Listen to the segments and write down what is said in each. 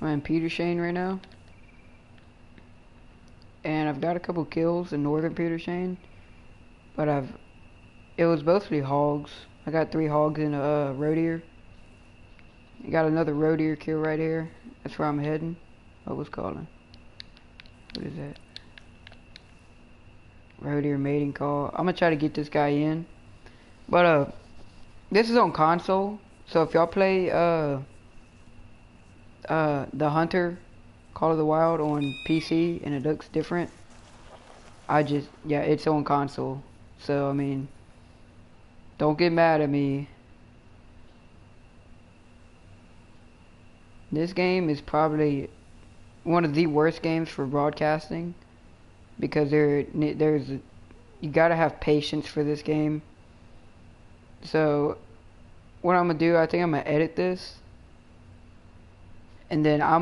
I'm in Petershane right now. And I've got a couple kills in northern Petershane. But it was mostly hogs. I got 3 hogs in a roe deer. I got another roe deer kill right here. That's where I'm heading. Oh, what's calling? What is that? Roe deer mating call. I'm gonna try to get this guy in. But this is on console. So if y'all play the Hunter Call of the Wild on PC and it looks different, yeah, it's on console. So I mean, don't get mad at me. This game is probably one of the worst games for broadcasting because you gotta have patience for this game. So what I'm gonna do, I think I'm gonna edit this, and then I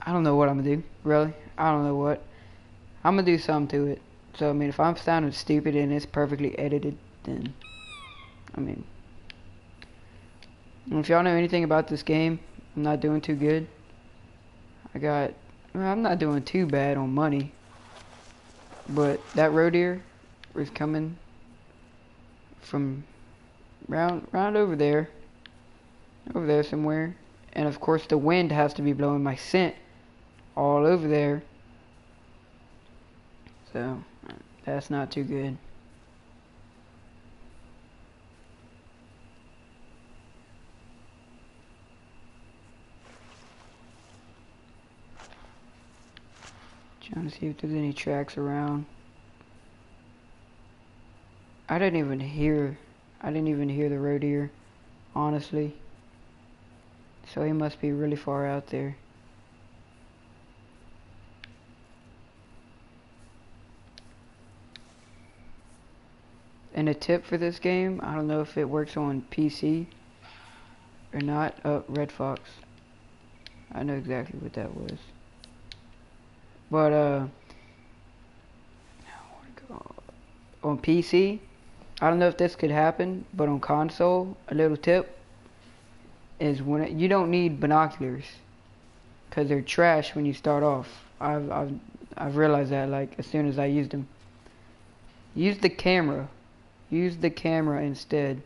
don't know what I'm gonna do, really. I don't know what. I'm gonna do something to it. So I mean, if I'm sounding stupid and it's perfectly edited, then I mean, if y'all know anything about this game, I'm not doing too good. I'm not doing too bad on money, but that roe deer is coming from round over there somewhere, and of course the wind has to be blowing my scent all over there, so that's not too good. Trying to see if there's any tracks around. I didn't even hear the roe deer, honestly. So he must be really far out there. And a tip for this game, I don't know if it works on PC or not. Oh, red fox. I know exactly what that was. But on PC, I don't know if this could happen, but on console, a little tip is you don't need binoculars, cause they're trash when you start off. I've realized that, like, as soon as I used them. Use the camera. Use the camera instead.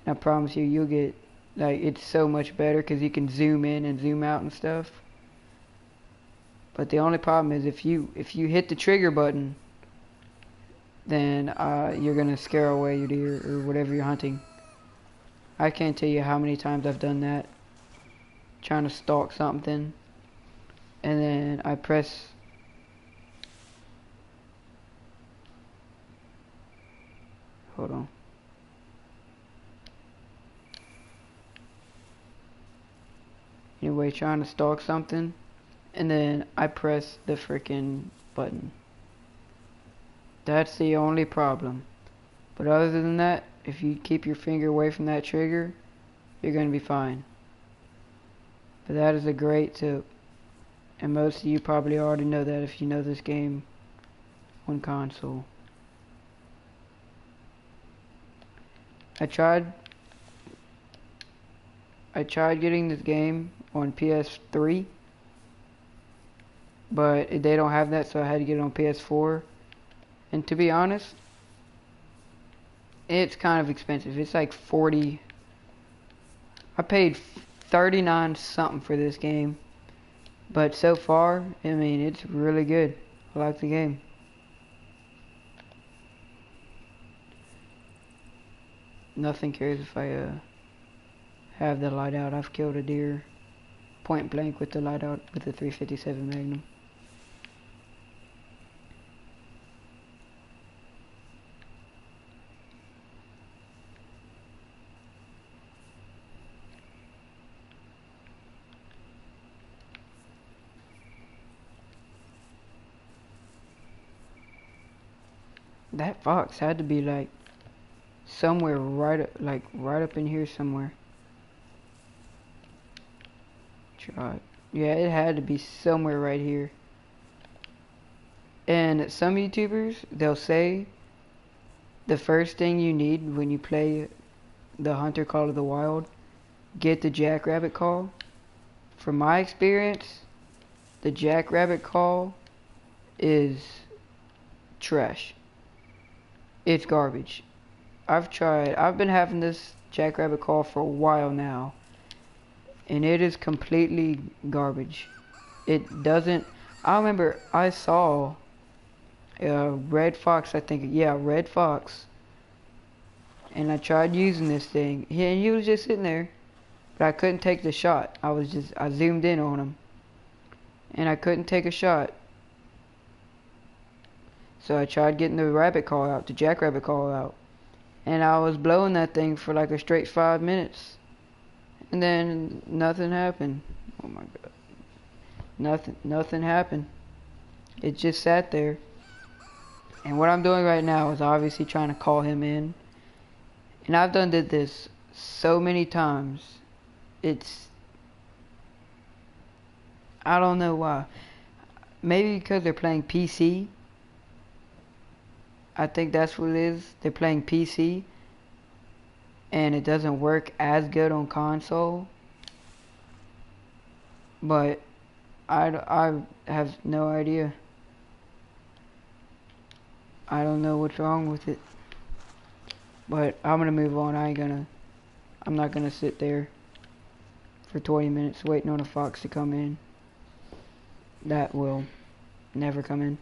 I promise you, you'll get, like, it's so much better because you can zoom in and zoom out and stuff. But the only problem is if you hit the trigger button, then you're gonna scare away your deer or whatever you're hunting. I can't tell you how many times I've done that, trying to stalk something, and then I press. Hold on. Anyway, trying to stalk something, and then I press the freaking button. That's the only problem. But other than that, if you keep your finger away from that trigger, you're going to be fine. But that is a great tip. And most of you probably already know that if you know this game on console. I tried getting this game on PS3, but they don't have that, so I had to get it on PS4. And to be honest, it's kind of expensive. It's like 40. I paid 39 something for this game, but so far, I mean, it's really good. I like the game. Nothing cares if I have the light out. I've killed a deer point blank with the light out with the 357 Magnum. That fox had to be like somewhere right up in here somewhere. Yeah, it had to be somewhere right here. And some YouTubers, they'll say the first thing you need when you play the hunter call of the wild, get the jackrabbit call. From my experience, the jackrabbit call is trash. It's garbage. I've been having this jackrabbit call for a while now, and it is completely garbage. It doesn't, I remember I saw Red Fox, I think, yeah, Red Fox, and I tried using this thing. He was just sitting there, but I couldn't take the shot. I zoomed in on him, and I couldn't take a shot. So I tried getting the rabbit call out, the jackrabbit call out, and I was blowing that thing for like a straight 5 minutes, and then nothing happened. Oh my god, nothing happened. It just sat there. And what I'm doing right now is obviously trying to call him in, and I've did this so many times. I don't know why. Maybe because they're playing PC. I think that's what it is. They're playing PC, and it doesn't work as good on console. But I have no idea. I don't know what's wrong with it. But I'm gonna move on. I'm not gonna sit there for 20 minutes waiting on a fox to come in. That will never come in.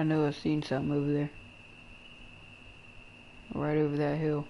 I know I've seen something over there. Right over that hill.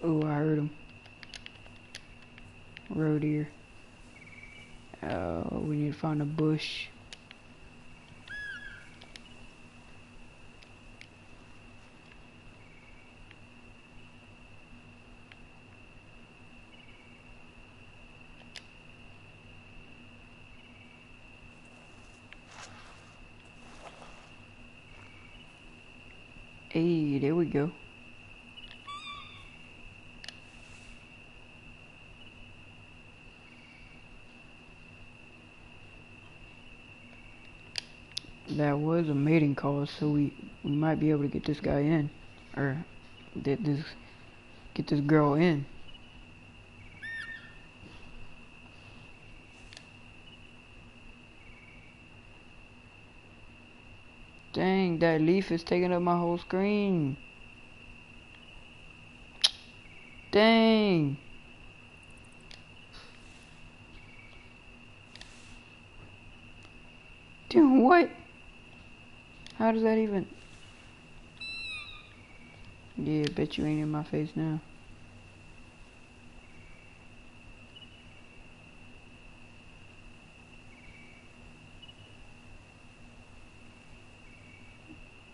Ooh, I heard him. Road here. We need to find a bush. Hey, there we go. That was a mating call, so we might be able to get this guy in, or get this girl in. Dang, that leaf is taking up my whole screen. Dang. Dude, what? How does that even... Yeah, bet you ain't in my face now.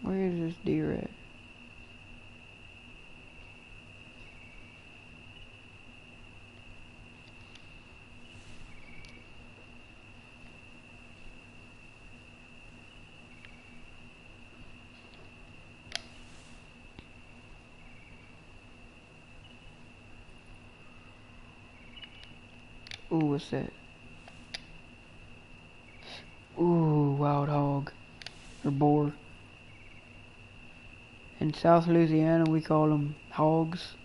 Where is this deer at? Ooh, what's that? Ooh, wild hog. Or boar. In South Louisiana, we call them hogs.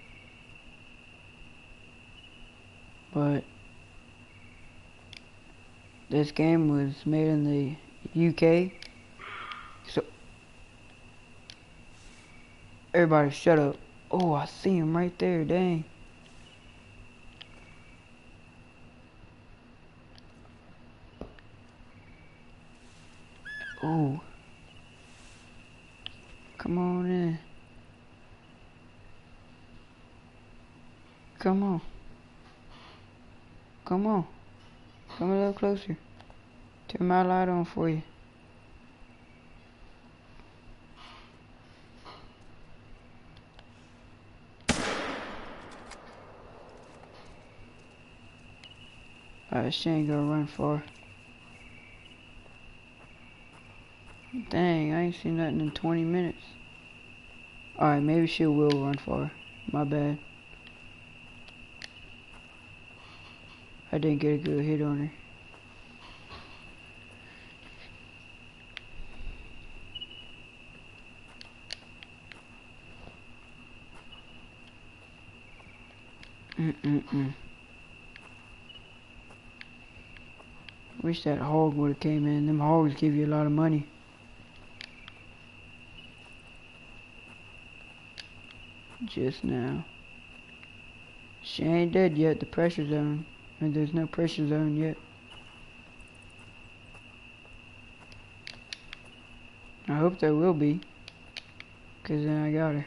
But this game was made in the UK. So, everybody shut up. Oh, I see him right there, dang. Oh. Come on in. Come on. Come on. Come a little closer. Turn my light on for you. She ain't gonna run far. Dang, I ain't seen nothing in 20 minutes. Alright, maybe she will run far. My bad. I didn't get a good hit on her. Wish that hog would have came in. Them hogs give you a lot of money. Just now. She ain't dead yet. The pressure zone. And there's no pressure zone yet. I hope there will be. Cause then I got her.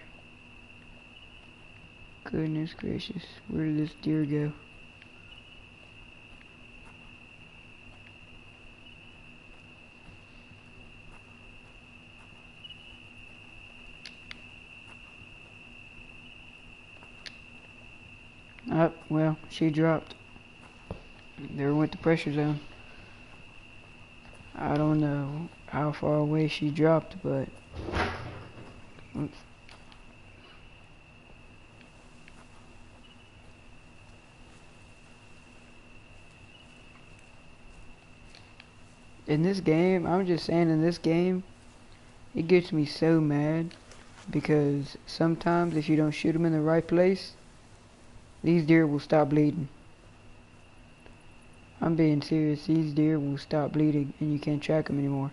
Goodness gracious. Where did this deer go? Oh, well, she dropped. There went the pressure zone. I don't know how far away she dropped, but... Oops. In this game, I'm just saying in this game, it gets me so mad because sometimes if you don't shoot them in the right place, these deer will stop bleeding. I'm being serious, these deer will stop bleeding and you can't track them anymore.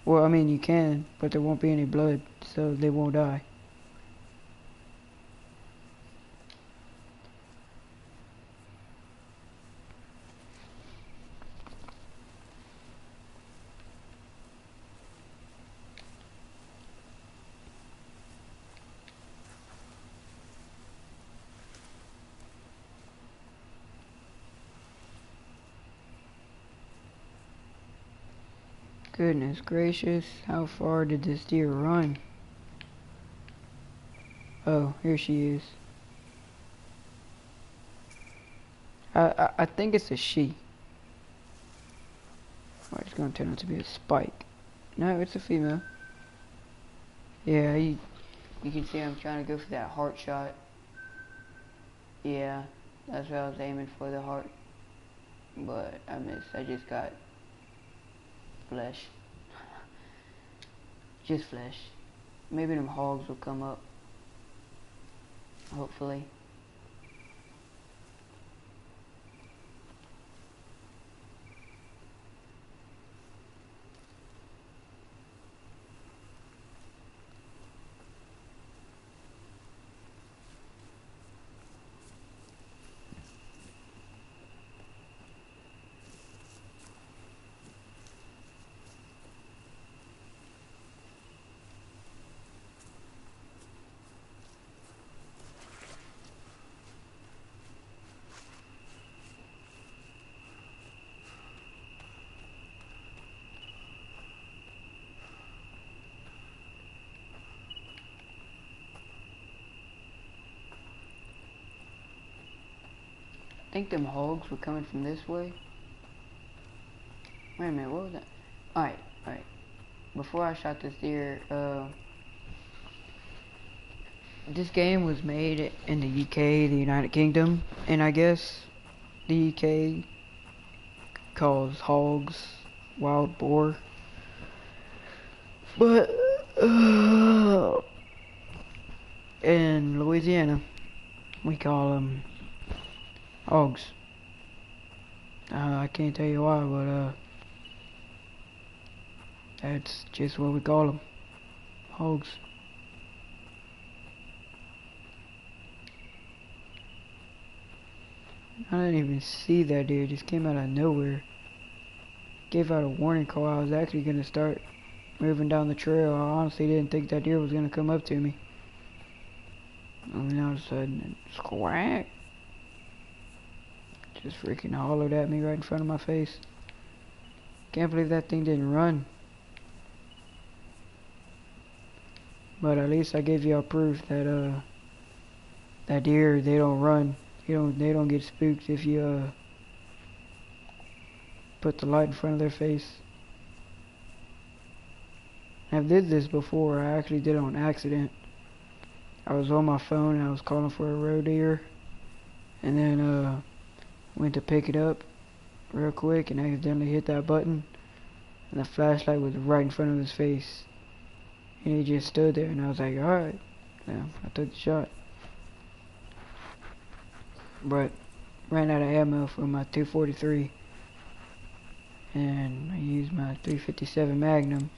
Well, I mean you can, but there won't be any blood, so they won't die. Goodness gracious, how far did this deer run? Oh, here she is. I think it's a she. Oh, it's gonna turn out to be a spike. No, it's a female. Yeah, you can see I'm trying to go for that heart shot. Yeah, that's what I was aiming for, the heart. But I missed. I just got flesh. Just flesh. Maybe them hogs will come up. Hopefully. I think them hogs were coming from this way. Wait a minute, what was that? Alright. Before I shot this deer, this game was made in the UK, the United Kingdom, and I guess the UK calls hogs wild boar. But, in Louisiana, we call them hogs. I can't tell you why, but that's just what we call them. Hogs. I didn't even see that deer, it just came out of nowhere. gave out a warning call. I was actually gonna start moving down the trail. I honestly didn't think that deer was gonna come up to me. And then all of a sudden, squawk! Just freaking hollered at me right in front of my face. Can't believe that thing didn't run. But at least I gave y'all proof that that deer, they don't run. They don't get spooked if you put the light in front of their face. I've did this before. I actually did it on accident. I was on my phone and I was calling for a roe deer, and then went to pick it up real quick and accidentally hit that button, and the flashlight was right in front of his face, and he just stood there, and I was like, alright, yeah, I took the shot. But ran out of ammo for my 243, and I used my 357 Magnum,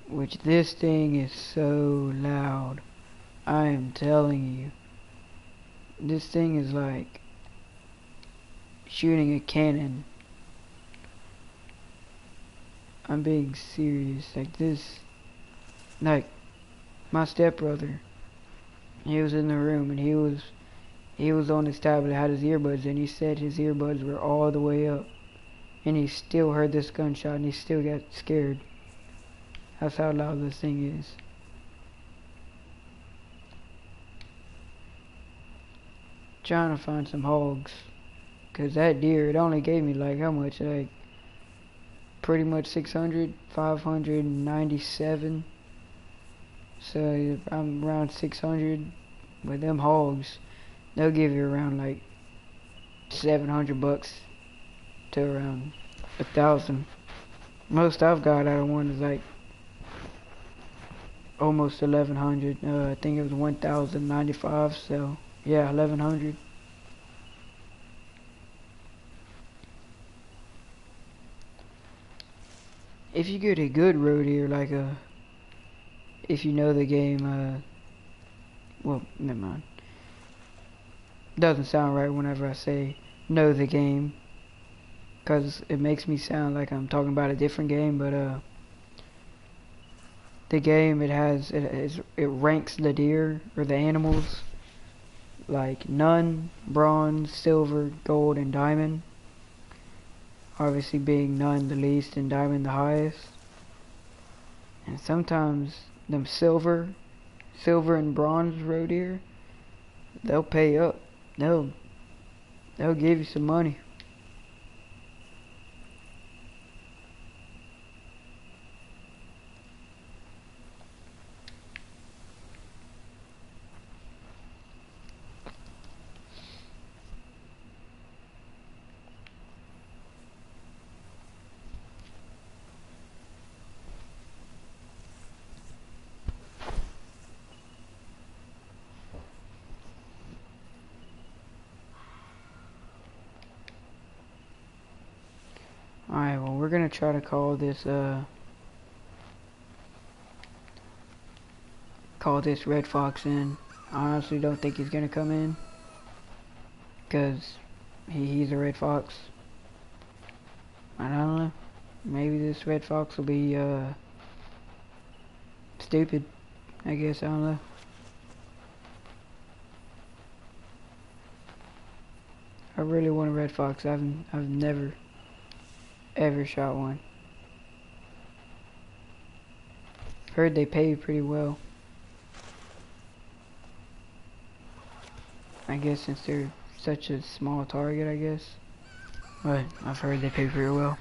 which this thing is so loud. I am telling you, this thing is like shooting a cannon. I'm being serious. Like this, like my stepbrother, he was in the room and he was on his tablet, had his earbuds, and he said his earbuds were all the way up, and he still heard this gunshot and he still got scared. That's how loud this thing is. Trying to find some hogs, cause that deer, it only gave me like how much, like pretty much 600, 597. So I'm around 600. With them hogs, they'll give you around like $700 to around 1,000. Most I've got out of one is like almost 1,100. I think it was 1,095. So yeah, 1,100. If you get a good roe deer, like if you know the game, well, never mind. Doesn't sound right whenever I say know the game, because it makes me sound like I'm talking about a different game, but the game, it ranks the deer or the animals like none, bronze, silver, gold, and diamond. Obviously being none the least and diamond the highest. And sometimes them silver and bronze roe deer, they'll pay up. They'll give you some money. Alright, well, we're gonna try to call this Red Fox in. I honestly don't think he's gonna come in, because he's a Red Fox. I don't know. Maybe this Red Fox will be stupid. I guess, I don't know. I really want a Red Fox. I've never ever shot one. Heard they pay pretty well. I guess since they're such a small target, I guess. But I've heard they pay pretty well.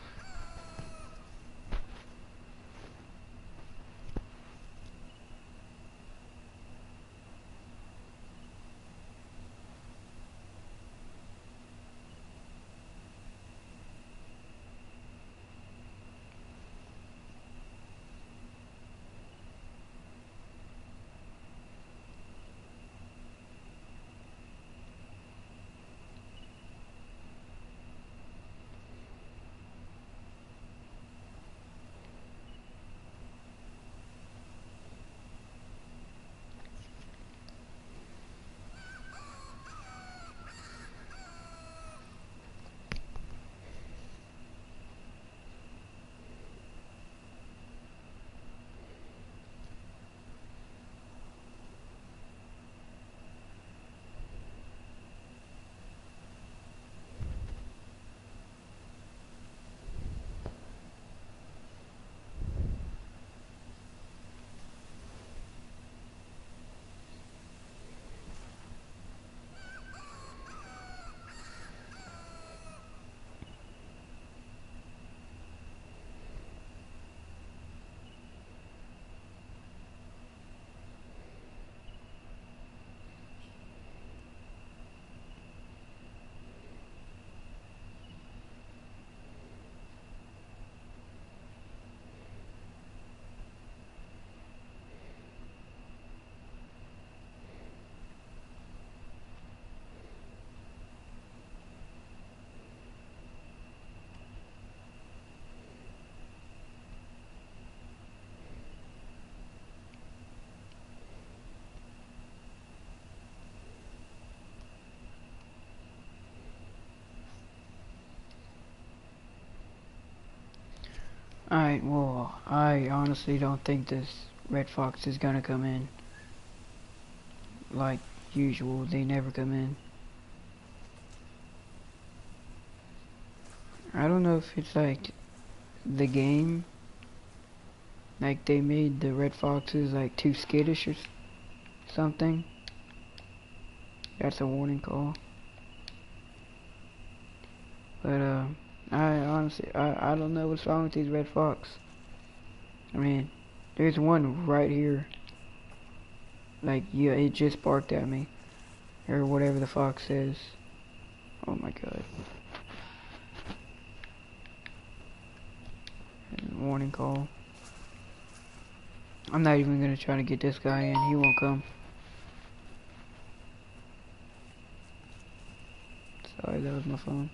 Alright, well, I honestly don't think this red fox is gonna come in. Like usual, they never come in. I don't know if it's like the game, like they made the red foxes like too skittish or something. That's a warning call. But I honestly, I don't know what's wrong with these red fox. I mean, there's one right here. Like, yeah, it just barked at me. Or whatever the fox says. Oh my god. Warning call. I'm not even gonna try to get this guy in. He won't come. Sorry, that was my phone.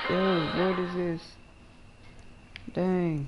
Yo, what is this? Dang.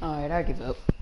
Alright, I give up.